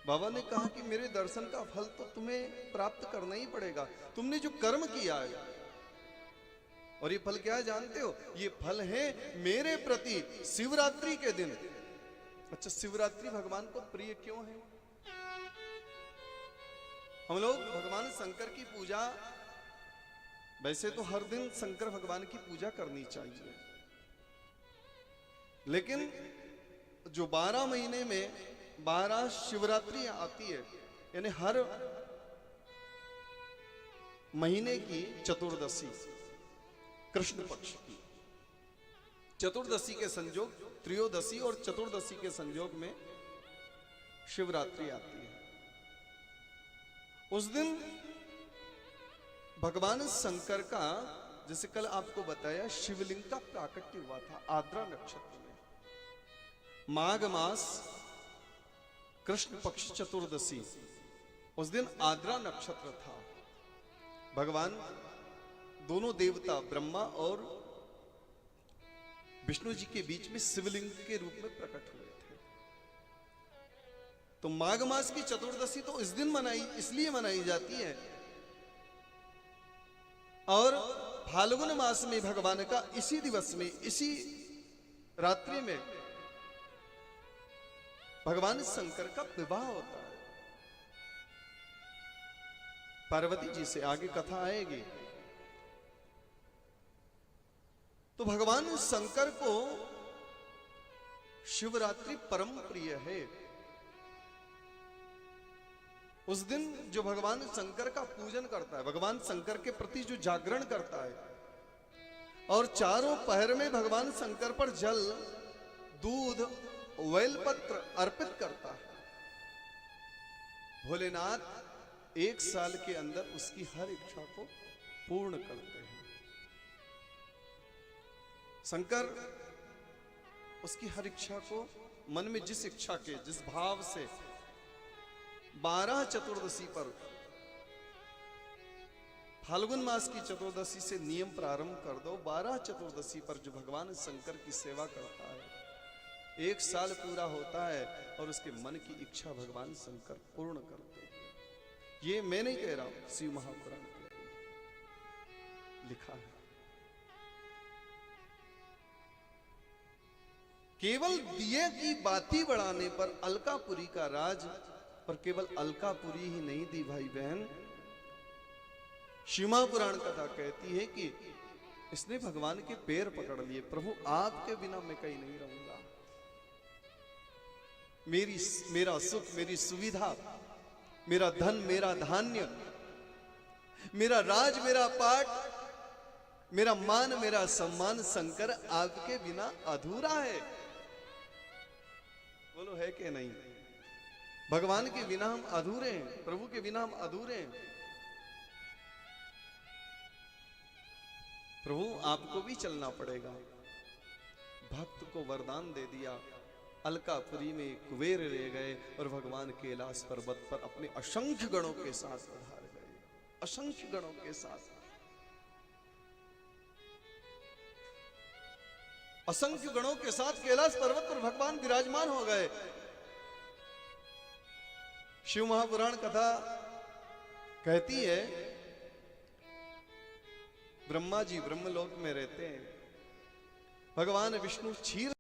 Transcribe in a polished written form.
बाबा ने कहा कि मेरे दर्शन का फल तो तुम्हें प्राप्त करना ही पड़ेगा, तुमने जो कर्म किया है। और ये फल क्या है जानते हो? ये फल है मेरे प्रति शिवरात्रि के दिन। अच्छा, शिवरात्रि भगवान को प्रिय क्यों है? हम लोग भगवान शंकर की पूजा, वैसे तो हर दिन शंकर भगवान की पूजा करनी चाहिए, लेकिन जो 12 महीने में 12 शिवरात्रि आती है, यानी हर महीने की चतुर्दशी, कृष्ण पक्ष की चतुर्दशी के संयोग, त्रयोदशी और चतुर्दशी के संयोग में शिवरात्रि आती है। उस दिन भगवान शंकर का, जैसे कल आपको बताया, शिवलिंग का प्राकट्य हुआ था आद्रा नक्षत्र में, माघ मास कृष्ण पक्ष चतुर्दशी, उस दिन आद्रा नक्षत्र था। भगवान दोनों देवता ब्रह्मा और विष्णु जी के बीच में शिवलिंग के रूप में प्रकट हुए थे। तो माघ मास की चतुर्दशी तो इस दिन इसलिए मनाई जाती है, और फाल्गुन मास में भगवान का इसी दिवस में, इसी रात्रि में भगवान शंकर का विवाह होता है पार्वती जी से। आगे कथा आएगी। तो भगवान शंकर को शिवरात्रि परम प्रिय है। उस दिन जो भगवान शंकर का पूजन करता है, भगवान शंकर के प्रति जो जागरण करता है, और चारों पहर में भगवान शंकर पर जल, दूध, बेलपत्र अर्पित करता है, भोलेनाथ एक साल के अंदर उसकी हर इच्छा को पूर्ण करते हैं। शंकर उसकी हर इच्छा को, मन में जिस इच्छा के, जिस भाव से 12 चतुर्दशी पर, फाल्गुन मास की चतुर्दशी से नियम प्रारंभ कर दो, 12 चतुर्दशी पर जो भगवान शंकर की सेवा करता है, एक साल पूरा होता है और उसके मन की इच्छा भगवान शंकर पूर्ण करते हैं। ये मैं नहीं कह रहा हूं, शिव महापुराण लिखा है। केवल दिए की बाती बढ़ाने पर अलकापुरी का राज, पर केवल अलकापुरी ही नहीं दी भाई बहन, शिव महापुराण कथा कहती है कि इसने भगवान के पैर पकड़ लिए, प्रभु आपके बिना मैं कहीं नहीं रहूंगा, मेरा सुख, मेरी सुविधा, मेरा धन, मेरा धान्य, मेरा राज, मेरा पाठ, मेरा मान, मेरा सम्मान शंकर आपके बिना अधूरा है। बोलो है कि नहीं? भगवान के बिना हम अधूरे हैं, प्रभु के बिना हम अधूरे हैं। प्रभु आपको भी चलना पड़ेगा। भक्त को वरदान दे दिया, अलकापुरी में कुबेर ले गए और भगवान कैलाश पर्वत पर अपने असंख्य गणों के साथ पधार गए, असंख्य गणों के साथ। असंख्य गणों के साथ कैलाश पर्वत पर भगवान विराजमान हो गए। शिव महापुराण कथा कहती है, ब्रह्मा जी ब्रह्मलोक में रहते हैं, भगवान विष्णु क्षीर